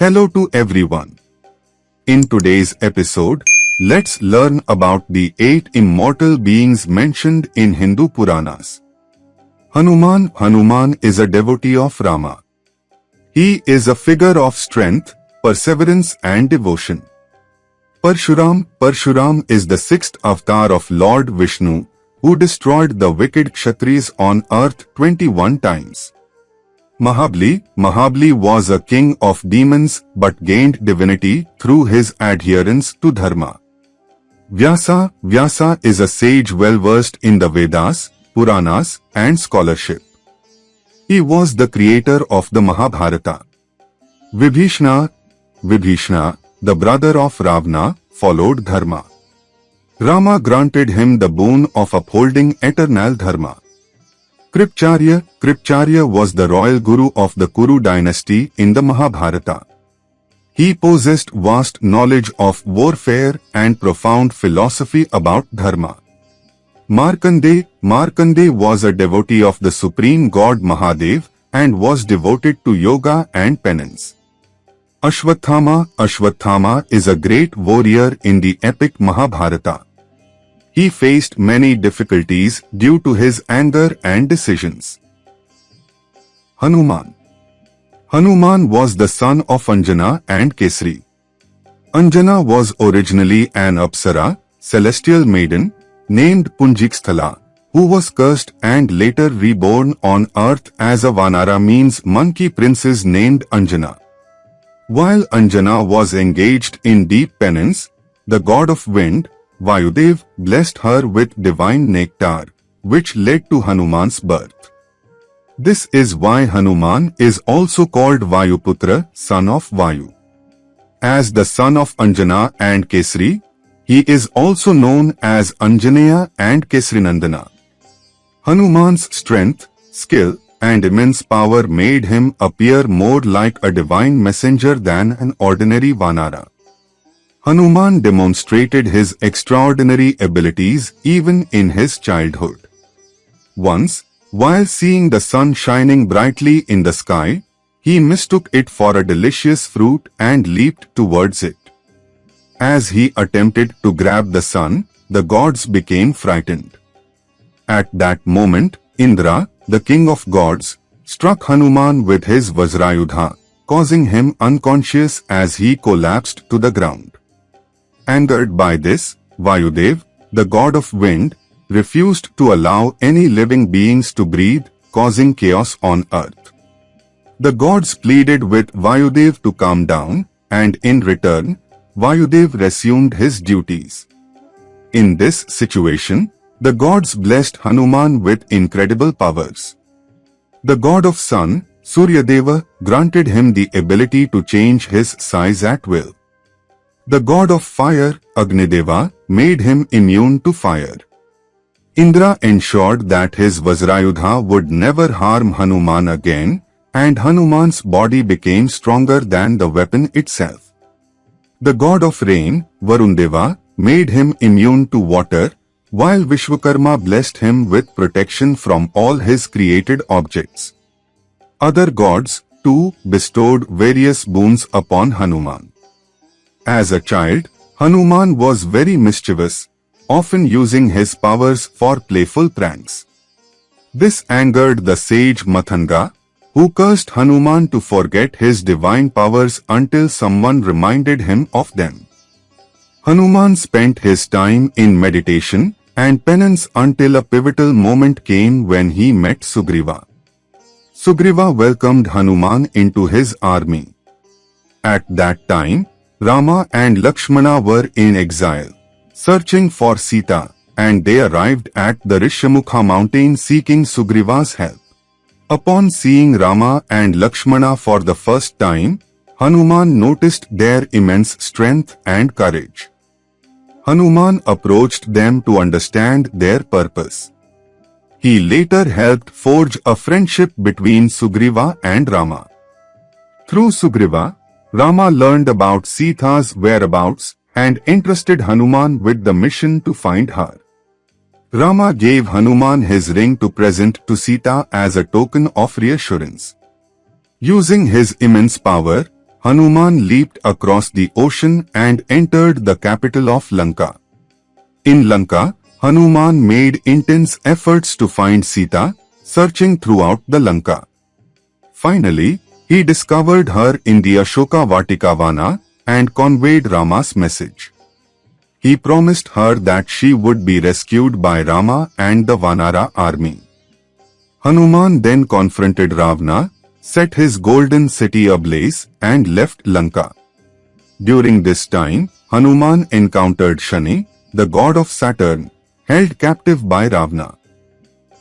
Hello to everyone. In today's episode, let's learn about the 8 immortal beings mentioned in Hindu Puranas. Hanuman is a devotee of Rama. He is a figure of strength, perseverance and devotion. Parashuram is the 6th avatar of Lord Vishnu, who destroyed the wicked Kshatriyas on earth 21 times. Mahabali was a king of demons but gained divinity through his adherence to dharma. Vyasa is a sage well versed in the Vedas, Puranas and scholarship. He was the creator of the Mahabharata. Vibhishana, the brother of Ravana, followed dharma. Rama granted him the boon of upholding eternal dharma. Kripacharya was the royal guru of the Kuru dynasty in the Mahabharata. He possessed vast knowledge of warfare and profound philosophy about dharma. Markandeya was a devotee of the supreme god Mahadev and was devoted to yoga and penance. Ashwatthama is a great warrior in the epic Mahabharata. He faced many difficulties due to his anger and decisions. Hanuman was the son of Anjana and Kesari. Anjana was originally an Apsara, celestial maiden, named Punjiksthala, who was cursed and later reborn on earth as a Vanara means monkey princess named Anjana. While Anjana was engaged in deep penance, the god of wind, Vayudev, blessed her with divine nectar, which led to Hanuman's birth. This is why Hanuman is also called Vayuputra, son of Vayu. As the son of Anjana and Kesari, he is also known as Anjaneya and Kesarinandana. Hanuman's strength, skill, and immense power made him appear more like a divine messenger than an ordinary Vanara. Hanuman demonstrated his extraordinary abilities even in his childhood. Once, while seeing the sun shining brightly in the sky, he mistook it for a delicious fruit and leaped towards it. As he attempted to grab the sun, the gods became frightened. At that moment, Indra, the king of gods, struck Hanuman with his Vajrayudha, causing him unconscious as he collapsed to the ground. Angered by this, Vayudev, the god of wind, refused to allow any living beings to breathe, causing chaos on earth. The gods pleaded with Vayudev to calm down, and in return, Vayudev resumed his duties. In this situation, the gods blessed Hanuman with incredible powers. The god of sun, Suryadeva, granted him the ability to change his size at will. The god of fire, Agnideva, made him immune to fire. Indra ensured that his Vajrayudha would never harm Hanuman again, and Hanuman's body became stronger than the weapon itself. The god of rain, Varundeva, made him immune to water, while Vishwakarma blessed him with protection from all his created objects. Other gods, too, bestowed various boons upon Hanuman. As a child, Hanuman was very mischievous, often using his powers for playful pranks. This angered the sage Mathanga, who cursed Hanuman to forget his divine powers until someone reminded him of them. Hanuman spent his time in meditation and penance until a pivotal moment came when he met Sugriva. Sugriva welcomed Hanuman into his army. At that time, Rama and Lakshmana were in exile, searching for Sita, and they arrived at the Rishyamukha mountain seeking Sugriva's help. Upon seeing Rama and Lakshmana for the first time, Hanuman noticed their immense strength and courage. Hanuman approached them to understand their purpose. He later helped forge a friendship between Sugriva and Rama. Through Sugriva, Rama learned about Sita's whereabouts and entrusted Hanuman with the mission to find her. Rama gave Hanuman his ring to present to Sita as a token of reassurance. Using his immense power, Hanuman leaped across the ocean and entered the capital of Lanka. In Lanka, Hanuman made intense efforts to find Sita, searching throughout the Lanka. Finally, he discovered her in the Ashoka Vatika Vana and conveyed Rama's message. He promised her that she would be rescued by Rama and the Vanara army. Hanuman then confronted Ravana, set his golden city ablaze, and left Lanka. During this time, Hanuman encountered Shani, the god of Saturn, held captive by Ravana.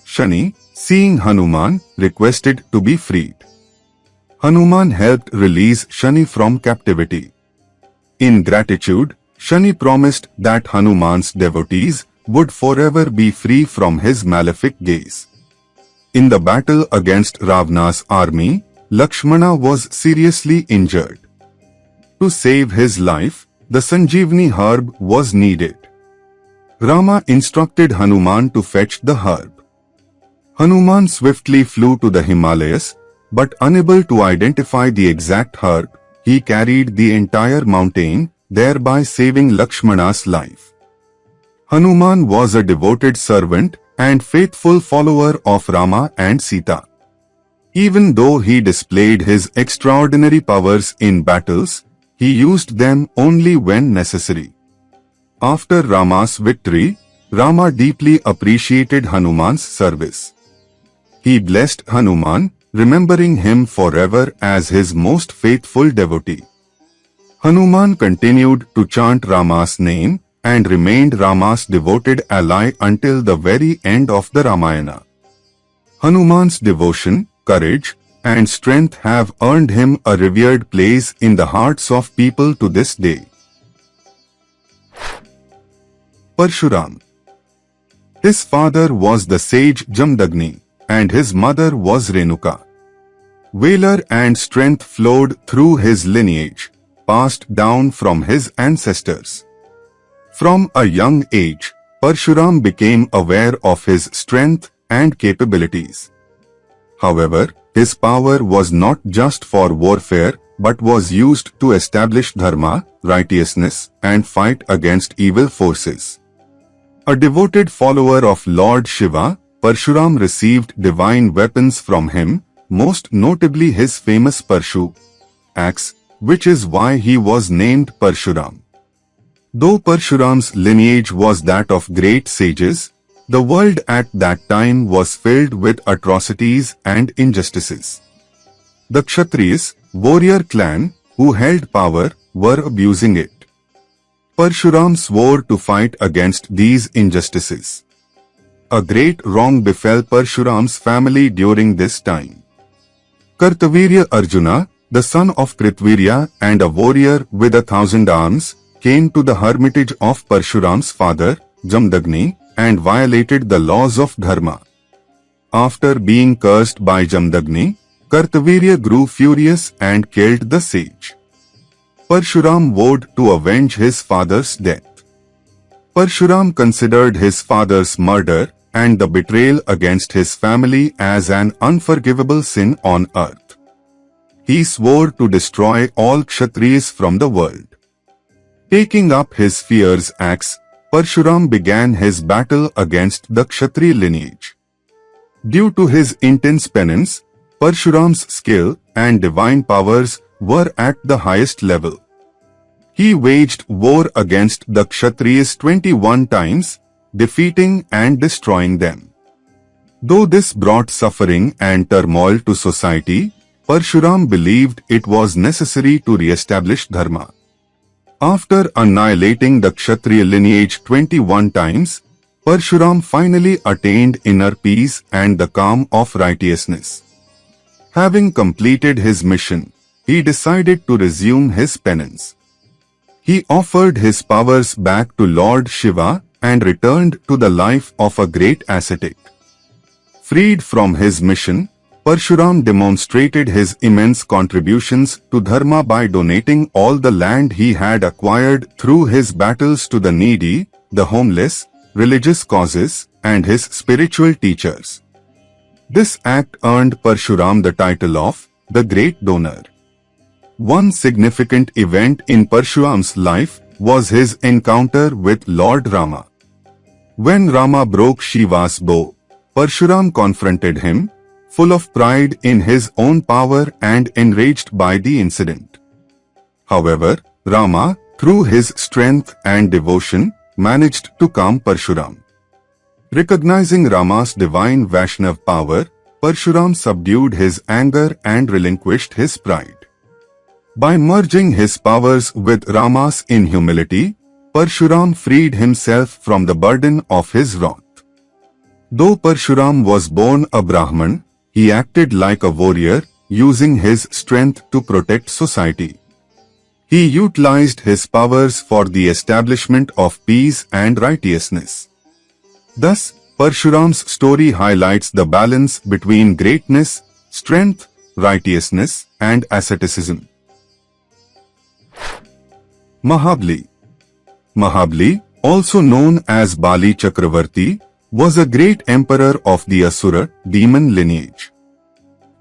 Shani, seeing Hanuman, requested to be freed. Hanuman helped release Shani from captivity. In gratitude, Shani promised that Hanuman's devotees would forever be free from his malefic gaze. In the battle against Ravana's army, Lakshmana was seriously injured. To save his life, the Sanjeevani herb was needed. Rama instructed Hanuman to fetch the herb. Hanuman swiftly flew to the Himalayas, but unable to identify the exact herb, he carried the entire mountain, thereby saving Lakshmana's life. Hanuman was a devoted servant and faithful follower of Rama and Sita. Even though he displayed his extraordinary powers in battles, he used them only when necessary. After Rama's victory, Rama deeply appreciated Hanuman's service. He blessed Hanuman, remembering him forever as his most faithful devotee. Hanuman continued to chant Rama's name and remained Rama's devoted ally until the very end of the Ramayana. Hanuman's devotion, courage, and strength have earned him a revered place in the hearts of people to this day. Parashuram. His father was the sage Jamdagni, and his mother was Renuka. Valor and strength flowed through his lineage, passed down from his ancestors. From a young age, Parashuram became aware of his strength and capabilities. However, his power was not just for warfare but was used to establish dharma, righteousness, and fight against evil forces. A devoted follower of Lord Shiva, Parashuram received divine weapons from him, most notably his famous Parshu axe, which is why he was named Parashuram. Though Parashuram's lineage was that of great sages, the world at that time was filled with atrocities and injustices. The Kshatriyas, warrior clan, who held power, were abusing it. Parashuram swore to fight against these injustices. A great wrong befell Parashuram's family during this time. Kartavirya Arjuna, the son of Kritvirya and a warrior with 1,000 arms, came to the hermitage of Parashuram's father, Jamdagni, and violated the laws of dharma. After being cursed by Jamdagni, Kartavirya grew furious and killed the sage. Parashuram vowed to avenge his father's death. Parashuram considered his father's murder and the betrayal against his family as an unforgivable sin on earth. He swore to destroy all Kshatriyas from the world. Taking up his fierce axe, Parashuram began his battle against the Kshatriya lineage. Due to his intense penance, Parashuram's skill and divine powers were at the highest level. He waged war against the Kshatriyas 21 times, defeating and destroying them. Though this brought suffering and turmoil to society, Parashuram believed it was necessary to re-establish dharma. After annihilating the Kshatriya lineage 21 times, Parashuram finally attained inner peace and the calm of righteousness. Having completed his mission, he decided to resume his penance. He offered his powers back to Lord Shiva and returned to the life of a great ascetic. Freed from his mission, Parashuram demonstrated his immense contributions to dharma by donating all the land he had acquired through his battles to the needy, the homeless, religious causes, and his spiritual teachers. This act earned Parashuram the title of the Great Donor. One significant event in Parshuram's life was his encounter with Lord Rama. When Rama broke Shiva's bow, Parshuram confronted him, full of pride in his own power and enraged by the incident. However, Rama, through his strength and devotion, managed to calm Parshuram. Recognizing Rama's divine Vaishnav power, Parshuram subdued his anger and relinquished his pride. By merging his powers with Rama's in humility, Parshuram freed himself from the burden of his wrath. Though Parshuram was born a Brahman, he acted like a warrior, using his strength to protect society. He utilized his powers for the establishment of peace and righteousness. Thus, Parshuram's story highlights the balance between greatness, strength, righteousness, and asceticism. Mahabali. Mahabali, also known as Bali Chakravarti, was a great emperor of the Asura demon lineage.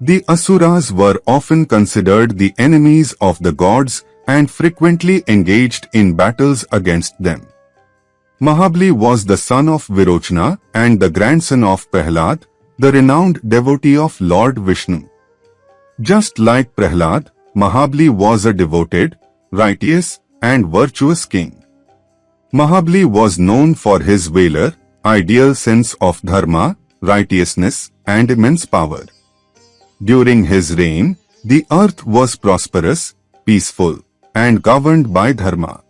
The Asuras were often considered the enemies of the gods and frequently engaged in battles against them. Mahabali was the son of Virochana and the grandson of Prahlad, the renowned devotee of Lord Vishnu. Just like Prahlad, Mahabali was a devoted, righteous, and virtuous king. Mahabali was known for his valor, ideal sense of dharma, righteousness, and immense power. During his reign, the earth was prosperous, peaceful, and governed by dharma.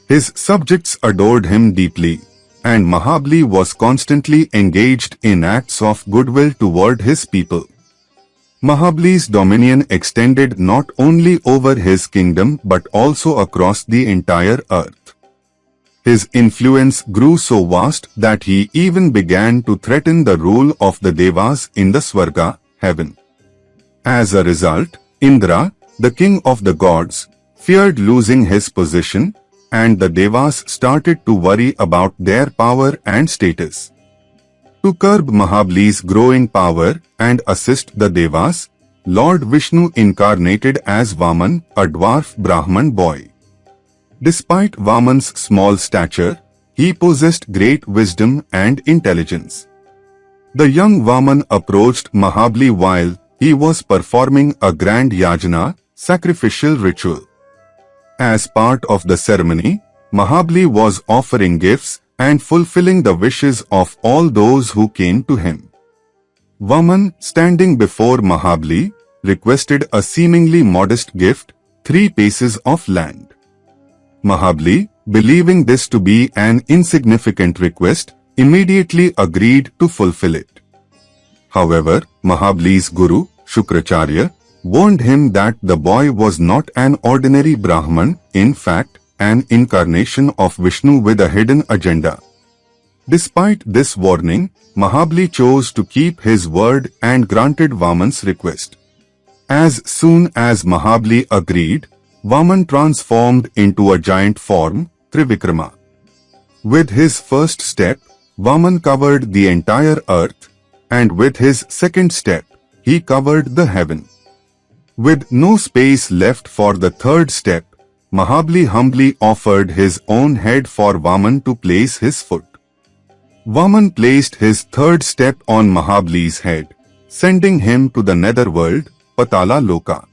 His subjects adored him deeply, and Mahabali was constantly engaged in acts of goodwill toward his people. Mahabali's dominion extended not only over his kingdom but also across the entire earth. His influence grew so vast that he even began to threaten the rule of the Devas in the Swarga, heaven. As a result, Indra, the king of the gods, feared losing his position, and the Devas started to worry about their power and status. To curb Mahabali's growing power and assist the Devas, Lord Vishnu incarnated as Vaman, a dwarf Brahman boy. Despite Vaman's small stature, he possessed great wisdom and intelligence. The young Vaman approached Mahabali while he was performing a grand yajna, sacrificial ritual. As part of the ceremony, Mahabali was offering gifts and fulfilling the wishes of all those who came to him. Vaman, standing before Mahabali, requested a seemingly modest gift, 3 paces of land. Mahabali, believing this to be an insignificant request, immediately agreed to fulfill it. However, Mahabali's guru, Kripacharya, warned him that the boy was not an ordinary Brahman, in fact, an incarnation of Vishnu with a hidden agenda. Despite this warning, Mahabali chose to keep his word and granted Vaman's request. As soon as Mahabali agreed, Vaman transformed into a giant form, Trivikrama. With his first step, Vaman covered the entire earth, and with his second step, he covered the heaven. With no space left for the third step, Mahabali humbly offered his own head for Vaman to place his foot. Vaman placed his third step on Mahabali's head, sending him to the netherworld, Patala Loka.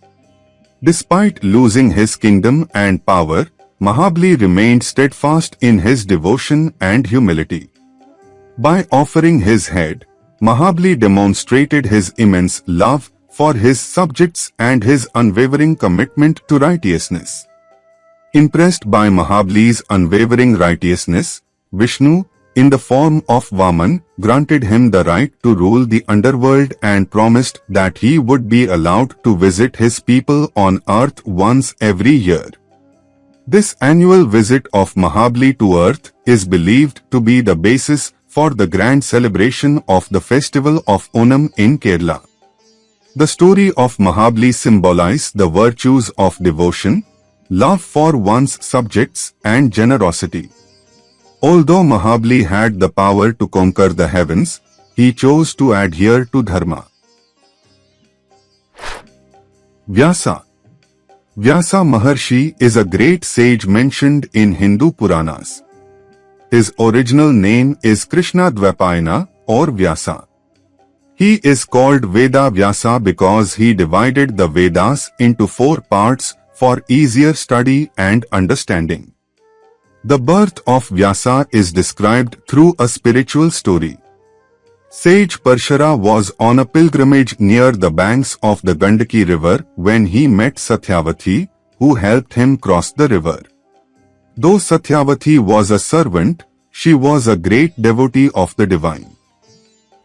Despite losing his kingdom and power, Mahabali remained steadfast in his devotion and humility. By offering his head, Mahabali demonstrated his immense love for his subjects and his unwavering commitment to righteousness. Impressed by Mahabali's unwavering righteousness, Vishnu, in the form of Vaman, granted him the right to rule the underworld and promised that he would be allowed to visit his people on earth once every year. This annual visit of Mahabali to earth is believed to be the basis for the grand celebration of the festival of Onam in Kerala. The story of Mahabali symbolizes the virtues of devotion, love for one's subjects, and generosity. Although Mahabali had the power to conquer the heavens, he chose to adhere to dharma. Vyasa. Vyasa Maharshi is a great sage mentioned in Hindu Puranas. His original name is Krishna Dvapayana or Vyasa. He is called Veda Vyasa because he divided the Vedas into 4 parts for easier study and understanding. The birth of Vyasa is described through a spiritual story. Sage Parashurama was on a pilgrimage near the banks of the Gandaki river when he met Satyavati, who helped him cross the river. Though Satyavati was a servant, she was a great devotee of the divine.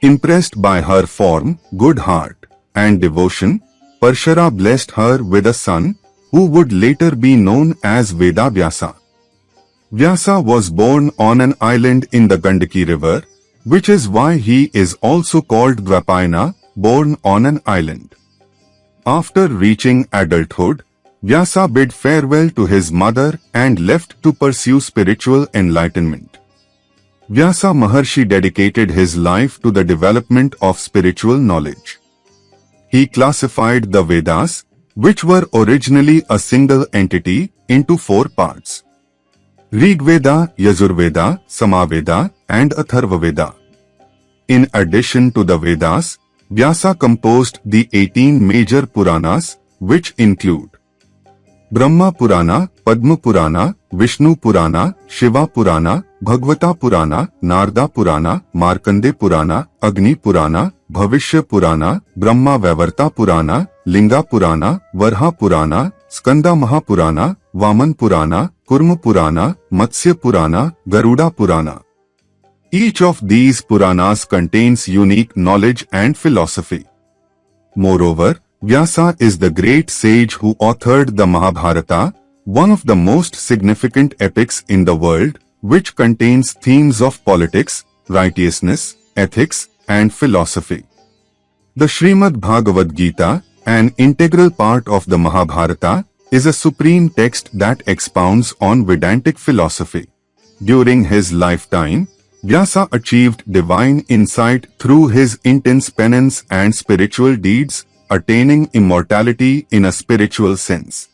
Impressed by her form, good heart, and devotion, Parashurama blessed her with a son, who would later be known as Veda Vyasa. Vyasa was born on an island in the Gandaki river, which is why he is also called Dvapayana, born on an island. After reaching adulthood, Vyasa bid farewell to his mother and left to pursue spiritual enlightenment. Vyasa Maharshi dedicated his life to the development of spiritual knowledge. He classified the Vedas, which were originally a single entity, into 4 parts: Rigveda, Yajurveda, Samaveda, and Atharvaveda. In addition to the Vedas, Vyasa composed the 18 major Puranas, which include Brahma Purana, Padma Purana, Vishnu Purana, Shiva Purana, Bhagavata Purana, Narada Purana, Markandeya Purana, Agni Purana, Bhavishya Purana, Brahma Vaivarta Purana, Linga Purana, Varha Purana, Skanda Mahapurana, Vaman Purana, Kurma Purana, Matsya Purana, Garuda Purana. Each of these Puranas contains unique knowledge and philosophy. Moreover, Vyasa is the great sage who authored the Mahabharata, one of the most significant epics in the world, which contains themes of politics, righteousness, ethics, and philosophy. The Srimad Bhagavad Gita, an integral part of the Mahabharata, is a supreme text that expounds on Vedantic philosophy. During his lifetime, Vyasa achieved divine insight through his intense penance and spiritual deeds, attaining immortality in a spiritual sense.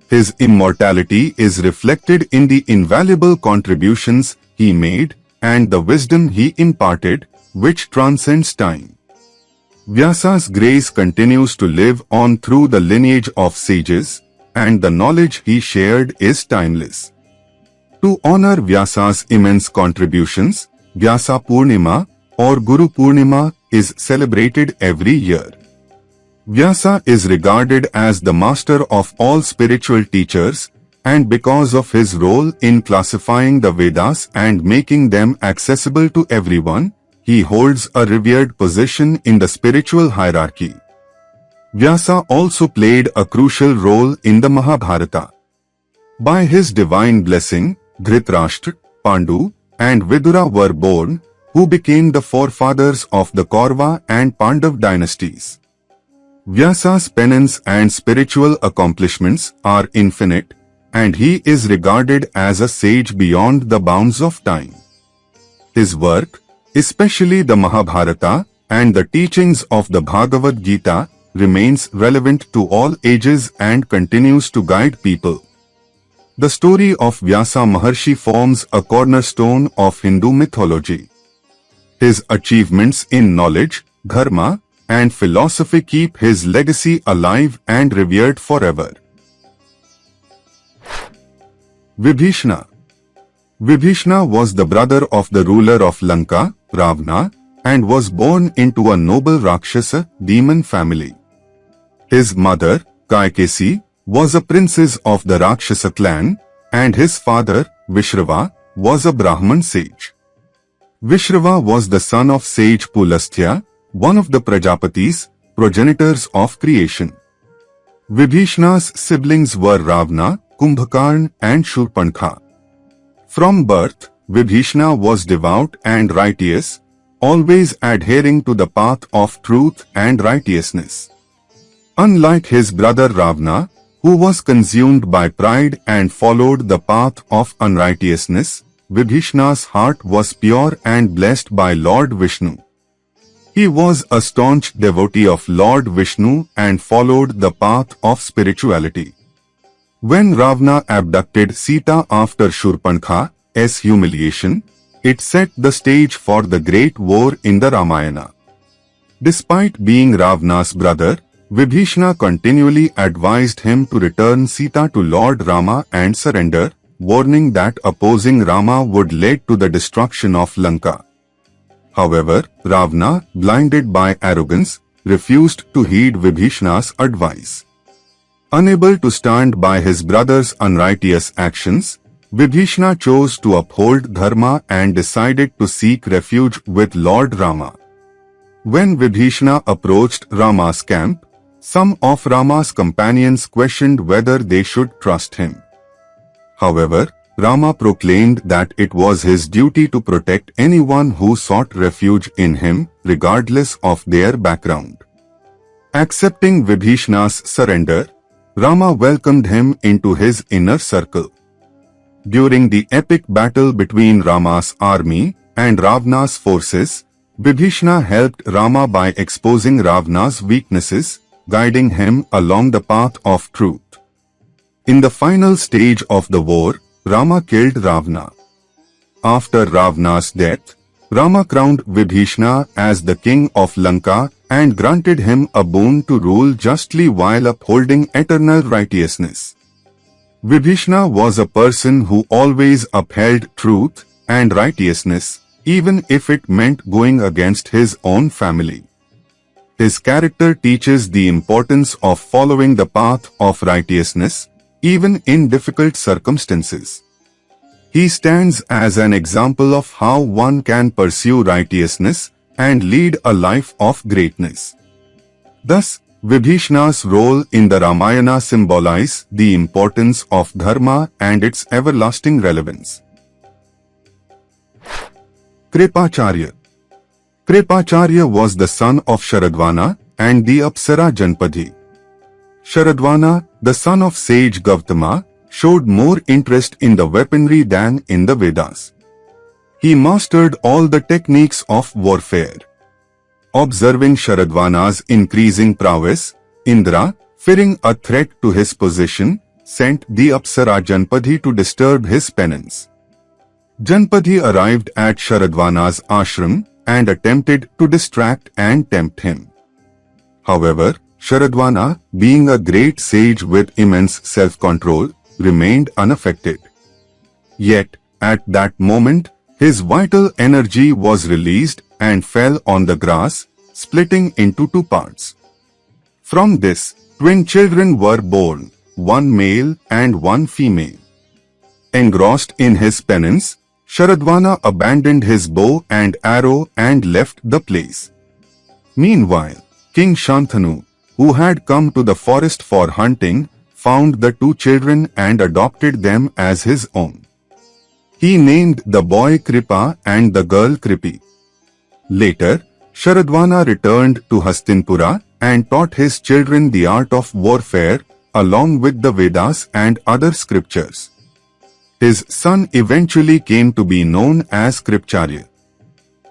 His immortality is reflected in the invaluable contributions he made and the wisdom he imparted, which transcends time. Vyasa's grace continues to live on through the lineage of sages, and the knowledge he shared is timeless. To honor Vyasa's immense contributions, Vyasa Purnima or Guru Purnima is celebrated every year. Vyasa is regarded as the master of all spiritual teachers, and because of his role in classifying the Vedas and making them accessible to everyone, he holds a revered position in the spiritual hierarchy. Vyasa also played a crucial role in the Mahabharata. By his divine blessing, Dhritarashtra, Pandu, and Vidura were born, who became the forefathers of the Kaurava and Pandav dynasties. Vyasa's penance and spiritual accomplishments are infinite, and he is regarded as a sage beyond the bounds of time. His work, especially the Mahabharata and the teachings of the Bhagavad Gita, remains relevant to all ages and continues to guide people. The story of Vyasa Maharshi forms a cornerstone of Hindu mythology. His achievements in knowledge, dharma, and philosophy keep his legacy alive and revered forever. Vibhishana. Vibhishana was the brother of the ruler of Lanka, Ravana, and was born into a noble Rakshasa demon family. His mother, Kaikesi, was a princess of the Rakshasa clan, and his father, Vishrava, was a Brahman sage. Vishrava was the son of sage Pulastya, one of the Prajapatis, progenitors of creation. Vibhishana's siblings were Ravana, Kumbhakarna, and Shurpankha. From birth, Vibhishana was devout and righteous, always adhering to the path of truth and righteousness. Unlike his brother Ravana, who was consumed by pride and followed the path of unrighteousness, Vibhishana's heart was pure and blessed by Lord Vishnu. He was a staunch devotee of Lord Vishnu and followed the path of spirituality. When Ravana abducted Sita after Shurpankh's humiliation, it set the stage for the great war in the Ramayana. Despite being Ravana's brother, Vibhishana continually advised him to return Sita to Lord Rama and surrender, warning that opposing Rama would lead to the destruction of Lanka. However, Ravana, blinded by arrogance, refused to heed Vibhishana's advice. Unable to stand by his brother's unrighteous actions, Vibhishana chose to uphold dharma and decided to seek refuge with Lord Rama. When Vibhishana approached Rama's camp, some of Rama's companions questioned whether they should trust him. However, Rama proclaimed that it was his duty to protect anyone who sought refuge in him, regardless of their background. Accepting Vibhishana's surrender, Rama welcomed him into his inner circle. During the epic battle between Rama's army and Ravana's forces, Vibhishana helped Rama by exposing Ravana's weaknesses, guiding him along the path of truth. In the final stage of the war, Rama killed Ravana. After Ravana's death, Rama crowned Vibhishana as the king of Lanka and granted him a boon to rule justly while upholding eternal righteousness. Vibhishana was a person who always upheld truth and righteousness, even if it meant going against his own family. His character teaches the importance of following the path of righteousness, even in difficult circumstances. He stands as an example of how one can pursue righteousness and lead a life of greatness. Thus, Vibhishana's role in the Ramayana symbolizes the importance of dharma and its everlasting relevance. Kripacharya. Kripacharya was the son of Sharadvana and the Apsara Janpadhi. Sharadvana, the son of sage Gautama, showed more interest in the weaponry than in the Vedas. He mastered all the techniques of warfare. Observing Sharadvana's increasing prowess, Indra, fearing a threat to his position, sent the Apsara Janpadhi to disturb his penance. Janpadhi arrived at Sharadvana's ashram and attempted to distract and tempt him. However, Sharadvana, being a great sage with immense self-control, remained unaffected. Yet, at that moment, his vital energy was released and fell on the grass, splitting into two parts. From this, twin children were born, one male and one female. Engrossed in his penance, Sharadvana abandoned his bow and arrow and left the place. Meanwhile, King Shantanu, who had come to the forest for hunting, found the two children and adopted them as his own. He named the boy Kripa and the girl Kripi. Later, Sharadvana returned to Hastinapura and taught his children the art of warfare along with the Vedas and other scriptures. His son eventually came to be known as Kripacharya.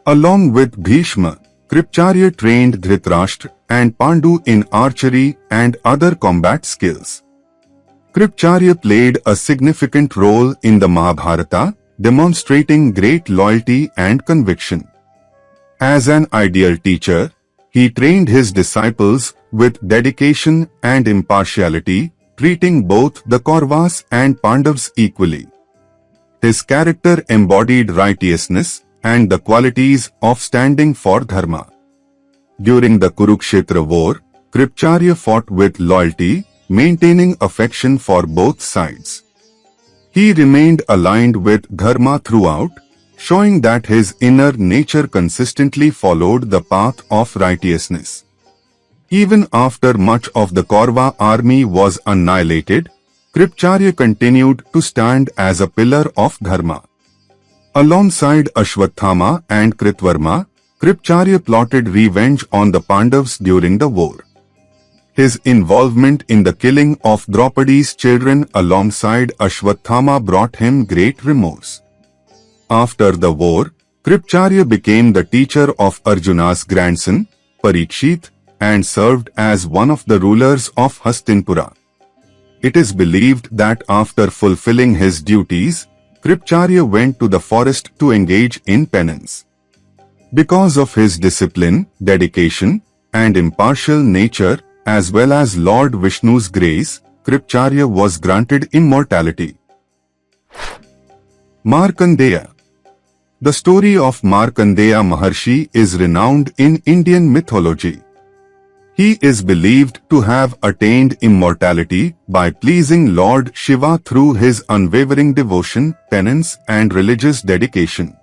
Along with Bhishma, Kripacharya trained Dhritarashtra and Pandu in archery and other combat skills. Kripacharya played a significant role in the Mahabharata, demonstrating great loyalty and conviction. As an ideal teacher, he trained his disciples with dedication and impartiality, treating both the Kauravas and Pandavas equally. His character embodied righteousness and the qualities of standing for dharma. During the Kurukshetra war, Kripacharya fought with loyalty, maintaining affection for both sides. He remained aligned with dharma throughout, showing that his inner nature consistently followed the path of righteousness. Even after much of the Kaurava army was annihilated, Kripacharya continued to stand as a pillar of dharma. Alongside Ashwathama and Kritvarma, Kripacharya plotted revenge on the Pandavas during the war. His involvement in the killing of Draupadi's children alongside Ashwathama brought him great remorse. After the war, Kripacharya became the teacher of Arjuna's grandson, Parikshit, and served as one of the rulers of Hastinapura. it is believed that after fulfilling his duties, Kripacharya went to the forest to engage in penance. Because of his discipline, dedication, and impartial nature, as well as Lord Vishnu's grace, Kripacharya was granted immortality. Markandeya. The story of Markandeya Maharshi is renowned in Indian mythology. He is believed to have attained immortality by pleasing Lord Shiva through his unwavering devotion, penance, and religious dedication.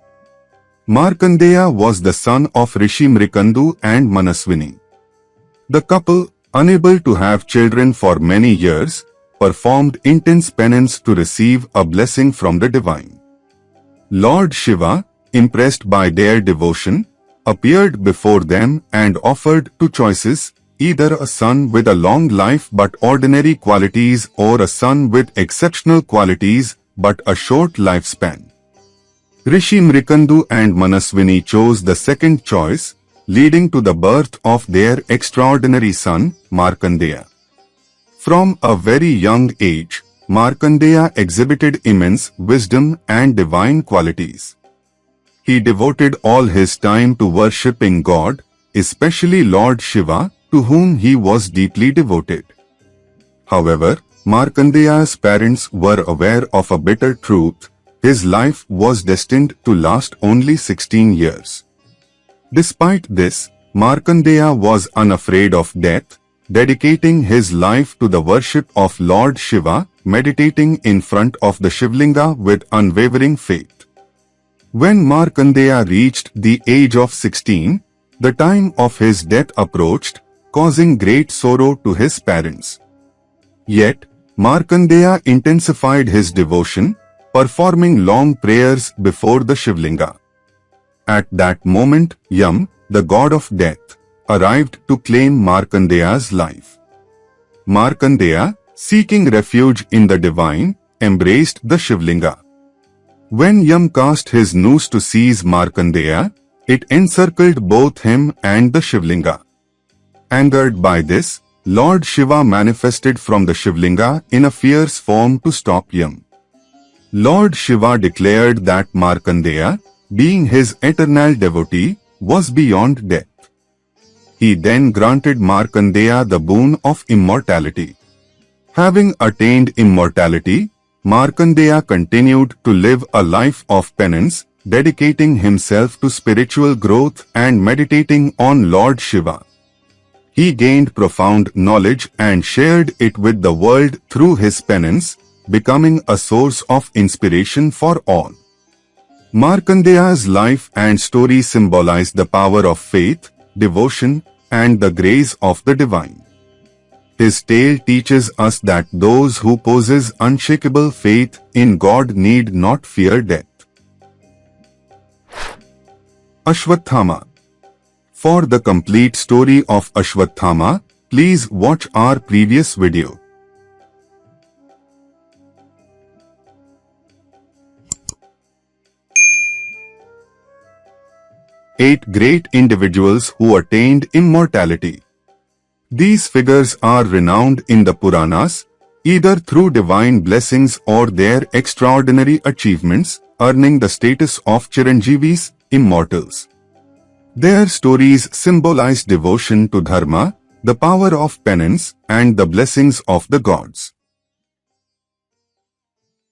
Markandeya was the son of Rishi Mrikandu and Manaswini. The couple, unable to have children for many years, performed intense penance to receive a blessing from the divine. Lord Shiva, impressed by their devotion, appeared before them and offered two choices, either a son with a long life but ordinary qualities or a son with exceptional qualities but a short lifespan. Rishi Mrikandu and Manaswini chose the second choice, leading to the birth of their extraordinary son, Markandeya. From a very young age, Markandeya exhibited immense wisdom and divine qualities. He devoted all his time to worshipping God, especially Lord Shiva, to whom he was deeply devoted. However, Markandeya's parents were aware of a bitter truth: his life was destined to last only 16 years. Despite this, Markandeya was unafraid of death, dedicating his life to the worship of Lord Shiva, meditating in front of the Shivlinga with unwavering faith. When Markandeya reached the age of 16, the time of his death approached, causing great sorrow to his parents. Yet, Markandeya intensified his devotion, performing long prayers before the Shivlinga. At that moment, Yam, the god of death, arrived to claim Markandeya's life. Markandeya, seeking refuge in the divine, embraced the Shivlinga. When Yam cast his noose to seize Markandeya, it encircled both him and the Shivlinga. Angered by this, Lord Shiva manifested from the Shivlinga in a fierce form to stop Yam. Lord Shiva declared that Markandeya, being his eternal devotee, was beyond death. He then granted Markandeya the boon of immortality. Having attained immortality, Markandeya continued to live a life of penance, dedicating himself to spiritual growth and meditating on Lord Shiva. He gained profound knowledge and shared it with the world through his penance, becoming a source of inspiration for all. Markandeya's life and story symbolize the power of faith, devotion, and the grace of the divine. His tale teaches us that those who possess unshakable faith in God need not fear death. Ashwatthama. For the complete story of Ashwatthama, please watch our previous video. Eight great individuals who attained immortality. These figures are renowned in the Puranas, either through divine blessings or their extraordinary achievements, earning the status of Chiranjeevis, Immortals. Their stories symbolize devotion to dharma, the power of penance, and the blessings of the gods.